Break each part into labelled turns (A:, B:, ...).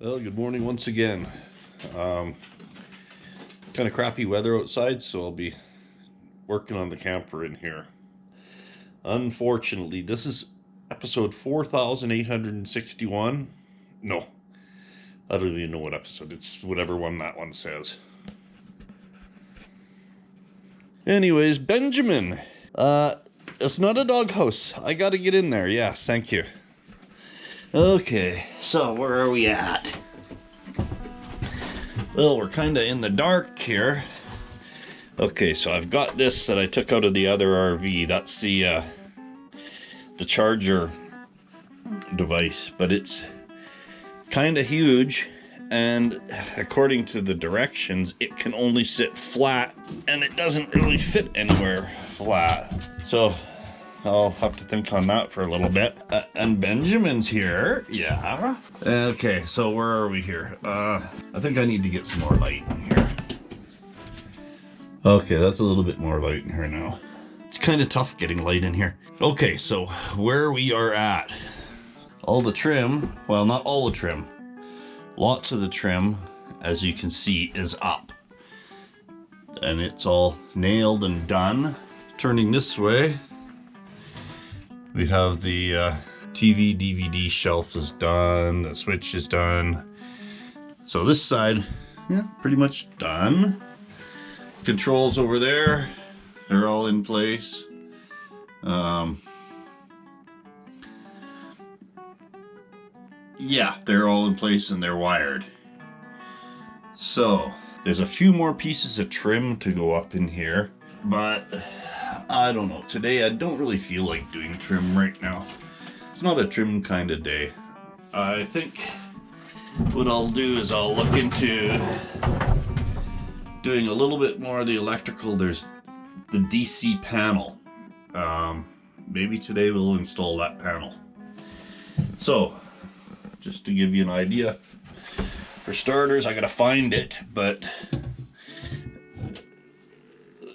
A: Well, good morning once again. Kind of crappy weather outside, so I'll be working on the camper in here. Unfortunately, this is episode 4861. No, I don't even know what episode. It's whatever one that one says. Anyways, Benjamin. It's not a doghouse. I gotta get in there. Yes, thank you. Okay, so where are we at? Well, we're kind of in the dark here. Okay, so I've got this that I took out of the other RV. That's the charger device, but it's kind of huge, and according to the directions, it can only sit flat, and it doesn't really fit anywhere flat. So I'll have to think on that for a little bit. And Benjamin's here. Yeah. Okay, so where are we here? I think I need to get some more light in here. Okay, that's a little bit more light in here now. It's kind of tough getting light in here. Okay, so where we are at. All the trim, well, not all the trim. Lots of the trim, as you can see, is up. And it's all nailed and done. Turning this way, we have the TV DVD shelf is done, the switch is done. So this side, yeah, pretty much done. Controls over there, they're all in place. Yeah, they're all in place and they're wired. So there's a few more pieces of trim to go up in here, but I don't know. Today I don't really feel like doing trim right now. It's not a trim kind of day. I think what I'll do is I'll look into doing a little bit more of the electrical. There's the DC panel. Maybe today we'll install that panel. So, just to give you an idea, for starters, I gotta find it, but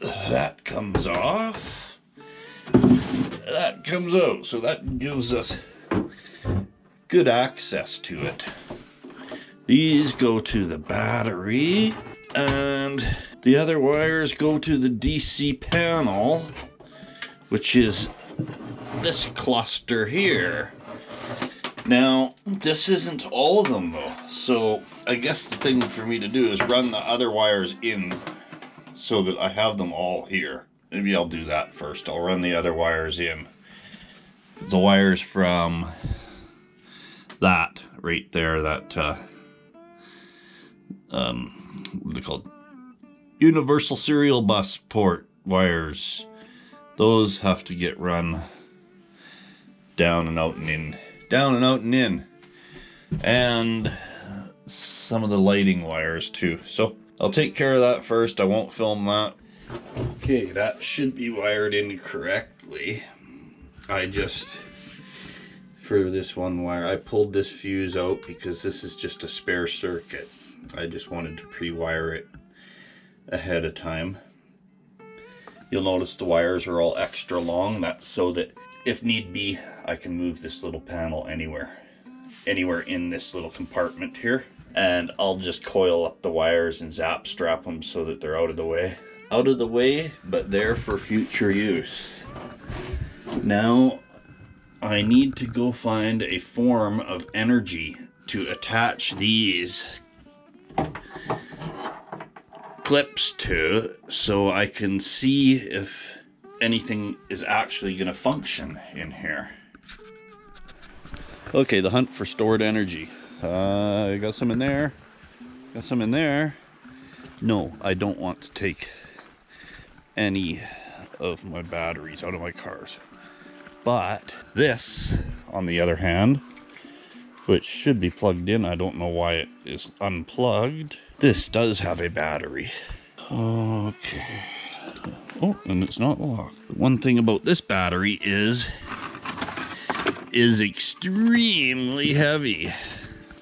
A: that comes off, that comes out, so that gives us good access to it. These go to the battery, and the other wires go to the DC panel, which is this cluster here. Now, this isn't all of them though, so I guess the thing for me to do is run the other wires in so that I have them all here. Maybe I'll do that first. I'll run the other wires in. The wires from that right there, that what are they called? Universal serial bus port wires. Those have to get run down and out and in. Down and out and in. And some of the lighting wires too. So I'll take care of that first. I won't film that. Okay, that should be wired in correctly. I just, for this one wire, I pulled this fuse out because this is just a spare circuit. I just wanted to pre-wire it ahead of time. You'll notice the wires are all extra long. That's so that if need be, I can move this little panel anywhere in this little compartment here. And I'll just coil up the wires and zap strap them so that they're out of the way. Out of the way, but there for future use. Now, I need to go find a form of energy to attach these clips to, so I can see if anything is actually going to function in here. Okay, the hunt for stored energy. I got some in there. Got some in there. No, I don't want to take any of my batteries out of my cars. But this, on the other hand, which should be plugged in, I don't know why it is unplugged. This does have a battery. Okay. Oh, and it's not locked. One thing about this battery is extremely heavy.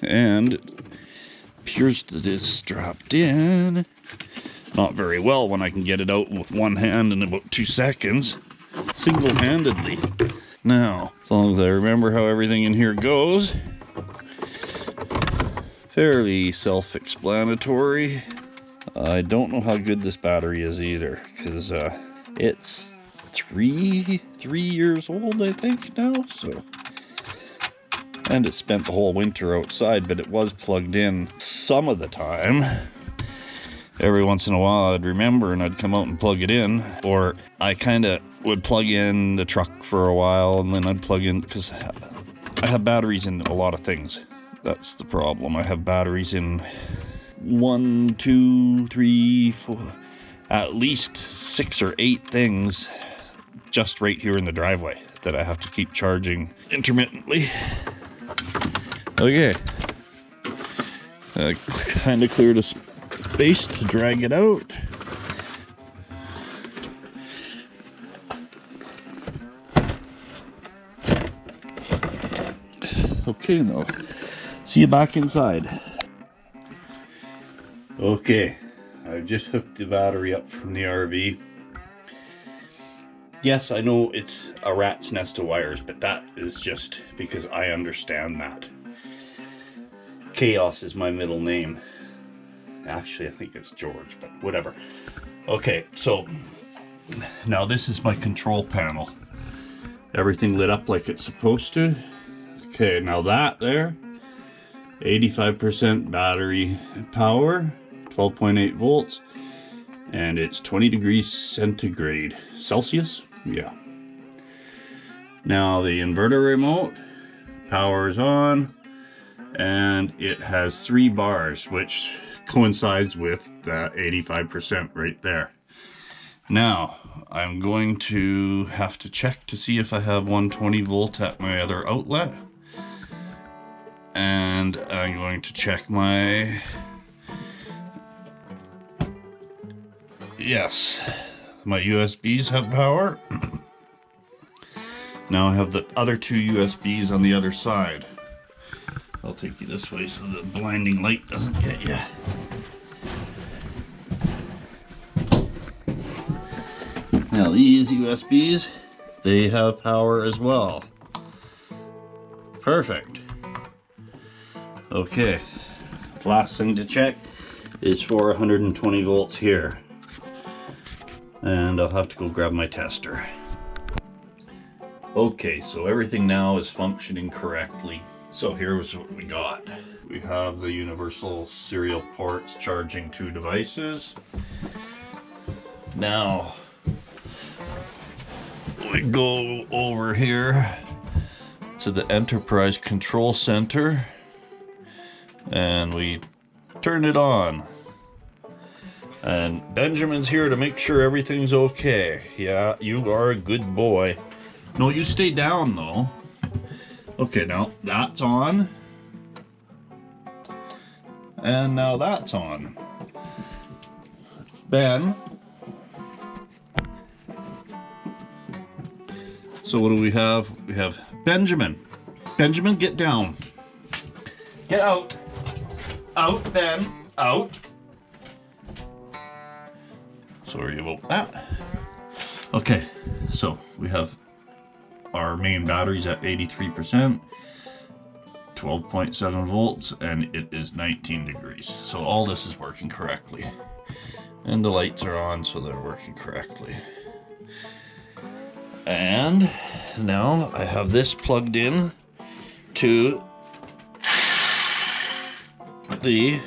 A: And it appears that it's strapped in. Not very well when I can get it out with one hand in about 2 seconds. Single-handedly. Now, as long as I remember how everything in here goes, Fairly self-explanatory. I don't know how good this battery is either, because it's three years old, I think, now. So, and it spent the whole winter outside, but it was plugged in some of the time. Every once in a while I'd remember and I'd come out and plug it in, or I kind of would plug in the truck for a while and then I'd plug in, because I have batteries in a lot of things. That's the problem. I have batteries in 1, 2, 3, 4, at least 6 or 8 things just right here in the driveway that I have to keep charging intermittently. Okay. Kind of cleared a space to drag it out. Okay, now see you back inside. Okay, I've just hooked the battery up from the RV. Yes, I know it's a rat's nest of wires, but that is just because I understand that. Chaos is my middle name. Actually, I think it's George, but whatever. Okay, so now this is my control panel. Everything lit up like it's supposed to. Okay, now that there, 85% battery power, 12.8 volts, and it's 20 degrees centigrade. Celsius? Yeah. Now the inverter remote, power is on, and it has 3 bars, which coincides with that 85% right there. Now, I'm going to have to check to see if I have 120 volt at my other outlet. And I'm going to check my... Yes, my USBs have power. Now I have the other 2 USBs on the other side. I'll take you this way so the blinding light doesn't get you. Now these USBs, they have power as well. Perfect. Okay, last thing to check is for 120 volts here. And I'll have to go grab my tester. Okay, so everything now is functioning correctly. So here's what we got. We have the universal serial ports charging 2 devices. Now, we go over here to the enterprise control center and we turn it on. And Benjamin's here to make sure everything's okay. Yeah, you are a good boy. No, you stay down though. Okay, now that's on. And now that's on. Ben. So what do we have? We have Benjamin. Benjamin, get down. Get out. Out, Ben. Out. Sorry about that. Okay, so we have our main batteries at 83%, 12.7 volts, and it is 19 degrees. So all this is working correctly. And the lights are on, so they're working correctly. And now I have this plugged in to the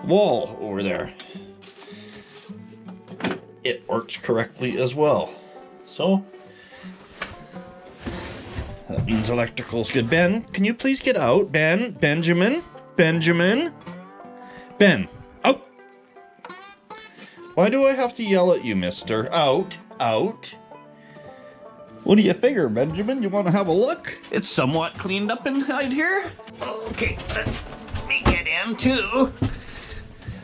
A: wall over there. It works correctly as well. So that means electrical's good. Ben, can you please get out? Ben, Benjamin, Benjamin, Ben, out. Why do I have to yell at you, mister? Out, out. What do you figure, Benjamin? You want to have a look? It's somewhat cleaned up inside here. Okay, let me get in too.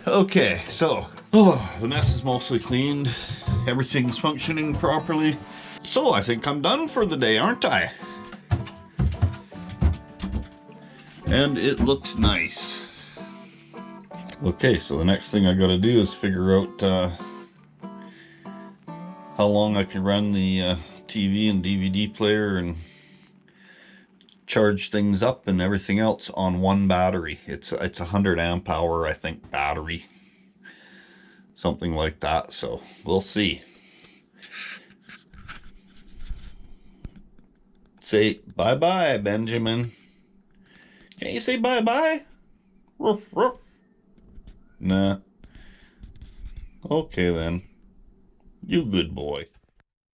A: Okay, so, the mess is mostly cleaned. Everything's functioning properly. So I think I'm done for the day, aren't I? And it looks nice. Okay, so the next thing I gotta do is figure out how long I can run the TV and DVD player and charge things up and everything else on one battery. It's a 100 amp hour, I think, battery. Something like that, so we'll see. Say bye-bye, Benjamin. Can't you say bye-bye? Nah. Okay then. You good boy.